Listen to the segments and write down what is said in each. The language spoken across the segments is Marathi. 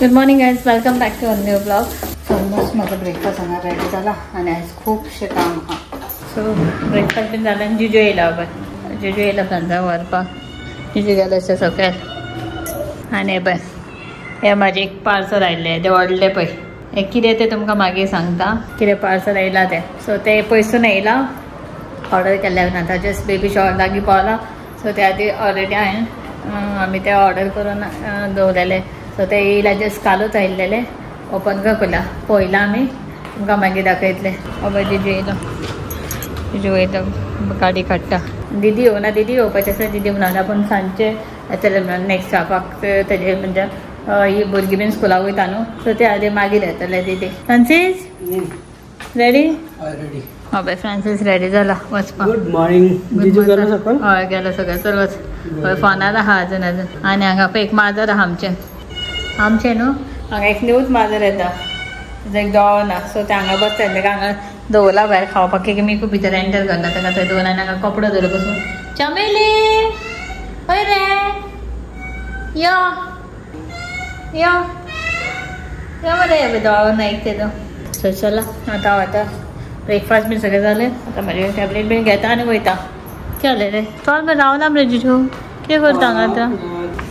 Good morning guys, welcome back to a new blog. So almost माझा ब्रेकफास्ट हांगा रेडी झाला आणि आज खूपशे काम हा. सो ब्रेकफास्ट बीन झाला आणि जिजू येयला पळय. जिजू येयला फ्रेंड्सां व्हरपाक. जिजू गेलो अशें सकयल आनी पळय हे म्हाजें एक पार्सल आयिल्लें तें व्हडलें पळय. हें कितें तें तुमकां मागीर सांगता कितें पार्सल येयलां तें. सो तें पयसून येयलां ऑर्डर केल्ल्या आतां जस्ट बेबी शॉवर लागीं पावला. सो त्या खातीर ऑलरेडी हांवें आमी तें ऑर्डर करून दवरलेलें. सो ते येयला जस्ट कालूच आयिल्लेले. ओपन पळयलां आमी तुमकां मागीर दाखयतलें. बाबा जिजू येयलो. जिजू वयता गाडी काडटा. दीदी येवना, दीदी येवपाचें आसा. दीदी म्हणून पूण सांजचें येतलें म्हणून नेक्स्ट हाफाक तेजे म्हणजे ही भुरगीं बीन स्कुलाक वयता न्हू. सो ते खातीर मागीर येतले दीदी. Francis ready? रेडी. हय फ्रांसीस रेडी जाला वचपाक. Good morning. जिजू गेलो सकल? हय गेलो सकल. चल वच. हय फोनार आहा अजून आनी हांगा पळय एक माजर आहा आमचें न्हू. हांगा एक न्यूच माजर येता. एक दोळो ना. सो ते हांगा बसता ताका हांगा दवरला भायर खावपाक. एक मी खूब भितर एंटर करना ताका थंय दवरना आनी हांगा कपडो दवरलो बसून. चमेली हय रे यो यो यो मरे. हे दोळो ना एक ते तो. सो चला आतां वता. ब्रेकफास्ट बीन सगळें जालें. आतां म्हाजें टॅबलेट बीन घेता आनी वयता. कितें जालें रे चल बरें रावना मरे जिजू. कितें करता हांगा आतां?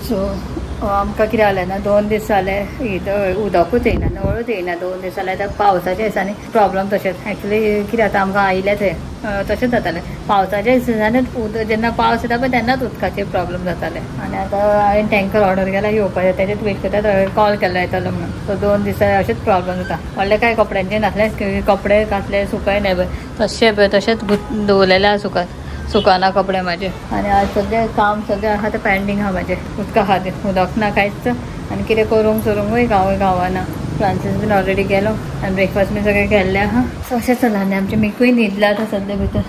सो आमकां कितें जालें ना 2 दीस जाले उदकूच येयना, नळूच येयना. 2 दीस जाले. आतां पावसाच्या दिसांनी प्रॉब्लम तशेंच. एक्चुली कितें जाता आमकां आयिल्लें थंय तशेंच जातालें. पावसाच्या दिसांनीच जेन्ना पावस येता पळय तेन्नाच उदकाचे प्रॉब्लम जाताले. आनी आतां हांवें टँकर ऑर्डर केला येवपाचें. तेजेच वेट करता. कॉल केल्लो येतलो म्हणून. सो 2 दिसा अशेंच प्रॉब्लम जाता. व्हडलें कांय कपड्यांचें नासलें. कपडे घातले सुकयनाय पळय तशेंच दवरलेले आहा सुकाना कपडे म्हाजे. आनी आज सगळें काम सगळें आहा तें पेंडींग आहा म्हाजें उदका खातीर. उदक ना कांयच आनी कितें करूंकूय गावना. फ्रांसीस बीन ऑलरेडी गेलो आनी ब्रेकफास्ट बीन सगळें केल्लें आहा. सो अशें चला आनी आमचें मिकूय न्हिदला आतां सद्या भितर.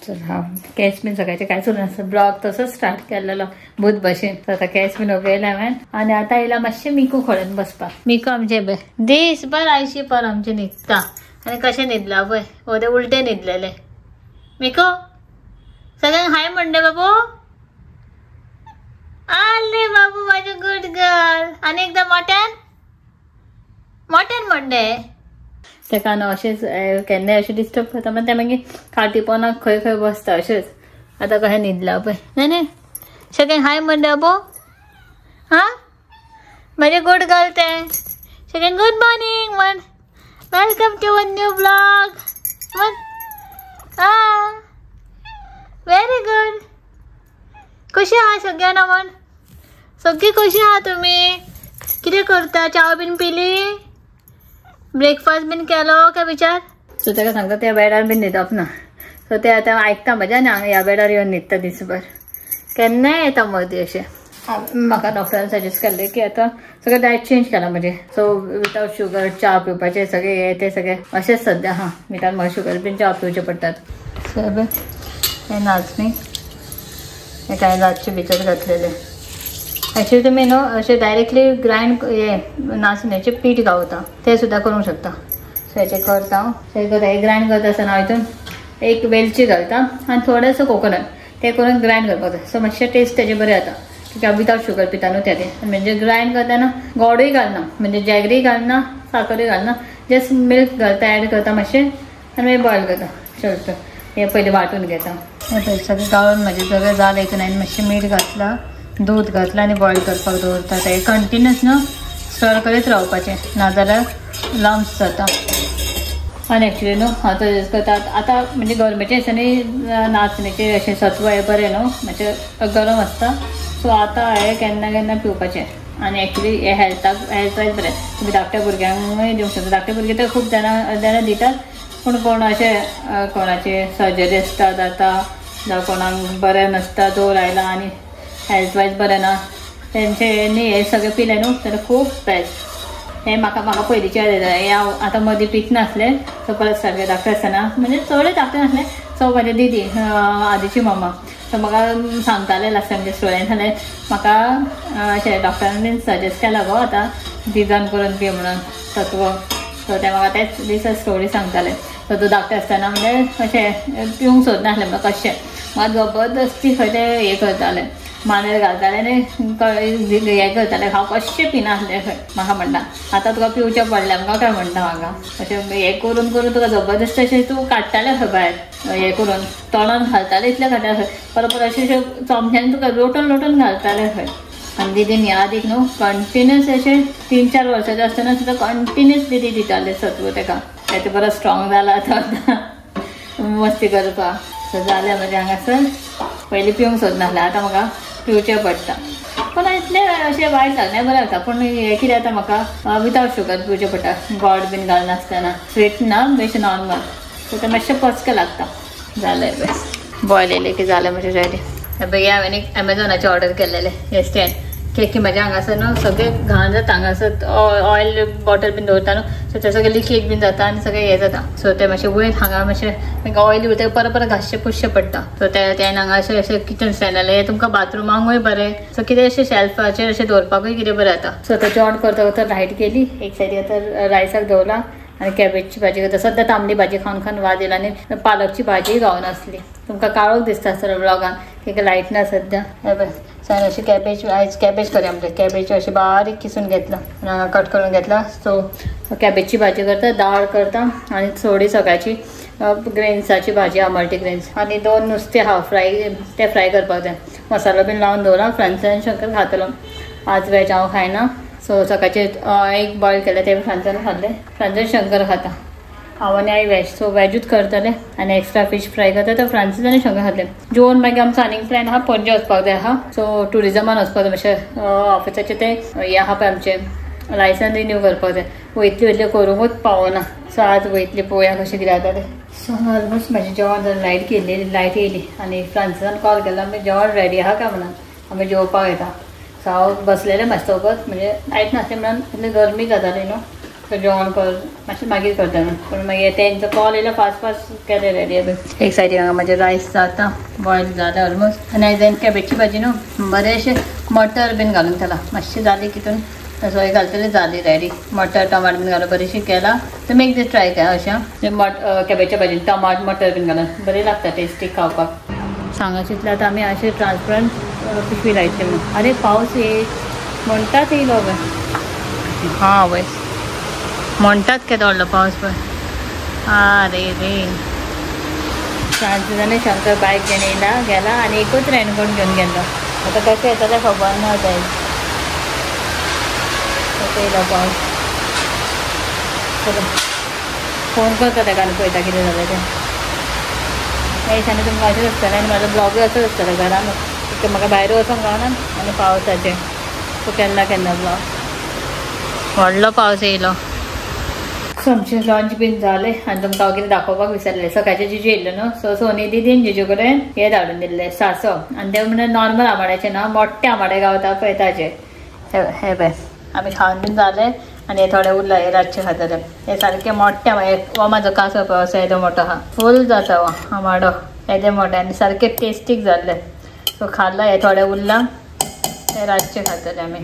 चल हांव केस बीन सगळ्याचें कांयच उरनासता. ब्लॉग तसोच स्टार्ट केल्लो भूत भशेन. सो आतां केस बीन उगयले हांवें आनी आतां येयला मातशें मिकू खोड्यान बसपाक. मिकू आमचें पळय दीसभर आयशीपर आमचें न्हिदता. आनी कशें न्हिदला पळय. हो तें उलटें न्हिदलेलें. मिकू सगळ्यांक हाय म्हणले बाबू. आले बाबू माझे गुड गर्ल. आनी एकदां मोट्यान म्हणले. तेका न्हू अशेंच केन्नाय अशें डिस्टर्ब करता मागीर तें मागीर खाटी पोनाक खंय खंय बसता अशेंच. आतां कशें न्हिदला पळय. न्ही सगळ्यांक हाय म्हणले बाबू. हां म्हजें गुड गर्ल तें. सगळ्यांक गुड मॉर्निंग म्हण. Welcome to a new blog म्हण. हां व्हेरी गुड. कशी आहा सगळ्यांना म्हण. सगळी कशी आहा तुमी. कितें करता. च्या बीन पिली. ब्रेकफास्ट बीन केलो काय विचार. सो ताका सांगता त्या बेडार बीन न्हिदप ना. सो ते आतां आयकता म्हज्या आनी हांगा ह्या बेडार येवन न्हिदता दिसभर. केन्नाय येता मदीं अशें. म्हाका डॉक्टरान सजेस्ट केल्लें की आतां सगळें डायट चेंज केलां म्हजें. सो विथआउट शुगर च्या पिवपाचें सगळें हें तें सगळें अशेंच सद्या हां. विथआउट म्हाका शुगर बीन च्या पिवचे पडटात. सो हे नाचणी हे काय रातचे भितर घातलेले. एक्चुअली तुमी न्हू अशें डायरेक्टली ग्रायंड हे नाचण्याचें पीठ गावता तें सुद्दां करूंक शकता. सो हेचें करता हांव. हे ग्रायंड करता आसतना हांव हितून एक वेलची घालता आनी थोडेंसो कोकोनट तें करून ग्रायंड करपाक जाय. सो मातशें टेस्ट तेजे बरें जाता. कित्याक विथआउट शुगर पिता न्हू तें. म्हणजे ग्रायंड करतना गोडूय घालना म्हणजे जॅगरी घालना साखरूय घालना. जस्ट मिल्क घालता एड करता मातशें आनी मागीर बॉयल करता. शेवट हे पयलीं वांटून घेता. सगळें गाळून म्हाजें सगळें जालें. हितून हांवें मातशें मीठ घातलां दूद घातलां आनी बॉयल करपाक दवरता. ते कंटिन्यूस न्हू स्टर करीत रावपाचें नाजाल्यार लम्स जाता. आनी एक्चुली न्हू हांव सजेस्ट करता आतां म्हणजे गरमेच्या दिसांनी नाचणीचें अशें सत्व हें बरें न्हू मातशें गरम आसता. सो आतां हें केन्ना केन्ना पिवपाचें. आनी एक्चुली हे हेल्थ वायज बरें. तुमी धाकट्या भुरग्यांकूय दिवंक शकता. धाकटे भुरगे तर खूब जाणां दितात. पूण कोण अशें कोणाचे सर्जरी आसता जाता जावं कोणाक बरें नासता जोर आयला आनी हेल्थ वायज बरें ना तेंच्यांनी हे सगळें पिलें न्हू जाल्यार खूब बेस्ट. हें म्हाका पयलींचे हें हांव आतां मदीं पीत नासलें. सो परत सारकें धाकटें आसतना म्हणजे चडूय धाकटें नासलें. सो म्हाजी दीदी आदीची मम्मा सो म्हाका सांगतालें लास्ट टायम स्टोरेन जाल्यार म्हाका अशें डॉक्टरान बीन सजेस्ट केला गो आतां दिजान करून पी म्हणून तत्व. सो ते म्हाका तेच दिसा स्टोरी सांगताले. सो तूं धाकटें आसतना म्हणजे अशें पिवंक सोदनासलें म्हाका कशें मात जबरदस्ती खंय तें हें करतालें. मानेर घालताले न्ही हें करताले हांव कशें पिनासलें खंय म्हाका म्हणटा आतां तुका पिवचें पडलें आमकां काय म्हणटा म्हाका अशें हें करून करून तुका जबरदस्त अशें तूं काडटालें खंय भायर हें करून तोंडान घालतालें इतलें काडटालें खंय परत अशें चमच्यान तुका लोटून लोटून घालतालें खंय आनी दीदीन यादीक न्हू कंटिन्यूस अशें 3-4 वर्साचें आसतना सुद्दां कंटिन्यूस दीदी दितालें सत्व ताका ते बरो स्ट्रॉंग जाला आतां मस्ती करपाक सो जालें म्हणजे हांगासर पयलीं पिवंक सोदनासलें आतां म्हाका पिवचें पडटा पूण इतलें अशें वायट लागलें बरें जाता पूण हें कितें जाता म्हाका विथावट शुगर पिवचें पडटा गोड बीन घालनासतना स्वीट ना बेश्टें नॉर्मल सो तें मातशें पचकें लागता जालें बेस्ट बॉयल येयलें की जालें म्हजें रेडी बेगी हांवें एक एमेझॉनाचेर ऑर्डर केल्लेलें हे स्टँड केकी म्हाज्या हांगासर न्हू सगळें घाण जाता हांगासर ऑयल बॉटल बीन दवरता न्हू सो तें सगळें लिकेज बीन जाता आनी सगळें हें जाता सो तें मातशें वयर हांगा मातशें ऑयल उरता परत परत घासचें पुसचें पडटा सो तें हांगा अशें किचन स्टँड हें तुमकां बाथरुमांकूय बरें सो कितें अशें शेल्फाचेर अशें दवरपाकूय कितें बरें जाता सो तें जेवण करता करता लायट गेली एक सायडीक आतां रायसाक दवरला आनी कॅबेजची भाजी करता सद्दां तांबडी भाजी खावन खावन वाज येयला आनी पालकची भाजीय गावनासली तुमकां काळोख दिसता सर ब्लॉगान कितें लायट ना सद्द्या सांग अशी कॅबेज आयज कॅबेज करूया म्हणजे कॅबेज अशी बारीक किसून घेतला आनी हांगा कट करून घेतला सो कॅबेजची भाजी करता दाळ करता आनी थोडी सकाळची ग्रेन्साची भाजी आहा मल्टीग्रेन्स आनी 2 नुस्तें आहा फ्राय ते फ्राय करपाक जाय मसालो बीन लावन दवरला फ्रांसान शंकर खातलो आज वेज हांव खायना सो सकाळचे एक बॉयल केले ते फ्रांसान खाल्ले फ्रांसान शंकर खाता हांव आनी आई वेज सो वेजूच करतले आनी एक्स्ट्रा फीश फ्राय करता तर फ्रांसीस आनी शंकर खातले जेवण मागीर आमचो आनीक प्लॅन आहा पणजे वचपाक जाय आहा सो टुरिजमान वचपाक जाय मातशें ऑफिसाचें तें हें आहा पळय आमचें लायसन रिन्यू करपाक जाय वयतली करूंकूच पावना सो आज वयतली पळोवया कशें कितें जाता तें सो ऑलमोस्ट म्हाजें जेवण जालें लायट येयली आनी फ्रांसिसान कॉल केला आमी जेवण रेडी आहा काय म्हणून आमी जेवपाक येता सो हांव बसलेलें मातशें चवकत म्हणजे लायट नासलें म्हणून इतली गरमी जाताली न्हू सो जेवण कर मातशें मागीर करता पूण मागीर तेंचो कॉल येयलो फास्ट फास्ट केलें रेडी एक सायडीक हांगा म्हाजें रायस जाता बॉयल जालें ऑलमोस्ट आनी आयज हांवें कॅबेजची भाजी न्हू बरेंशें मटर बीन घालून केला मातशी जाली कितून सोय घालतलें जाली रेडी मटर टमाट बीन घालून बरीशी केला तुमी एक दीस ट्राय करा अशें कॅबेजच्या भाजीन टमाट मटर बीन घालून बरी लागता टेस्टी खावपाक सांगा चितलें आतां आमी अशें ट्रान्सपरंट पिशवी लायतले म्हणून अरे पावस म्हणटात येयलो पळय हां वय म्हणटात केदो व्हडलो पावस पळय अरे रे फ्रांसीस आनी शंकर बायक घेवन येयला गेला आनी एकूच रेनकोट घेवन गेलो आतां कशें येता तें खबर ना जाय कसो येयलो पावस चलो फोन करता ताका आनी पळयता कितें जालें तें ह्या दिसांनी तुमकां अशेंच आसतलें आनी म्हाजो ब्लॉगूय असोच आसतलो घरान म्हाका भायर वचोंक गावना आनी पावसाचें सो केन्ना केन्ना ब्लॉग व्हडलो पावस येयलो सो आमचें लंच बीन जालें आनी तुमकां हांव कितें दाखोवपाक विसरलें सकाळचें जिजू येयल्लो न्हू सो सोनी दीदीन जिजू कडेन हें धाडून दिल्लें सांसव आनी तें म्हणजे नॉर्मल आंबाड्याचें ना मोठ्ठे आंबाडे गावता पळय ताजें हे पळय आमी खावन बीन जालें आनी हे थोडे उरला हे रातचे खातले हे सारके मोठ्ठे हो म्हाजो कासो पळय असो येदो मोठो आहा फूल जाता हो आंबाडो येदे मोठे आनी सारके टेस्टीक जाल्ले सो खाल्ला हे थोडे उरला हे रातचे खातले आमी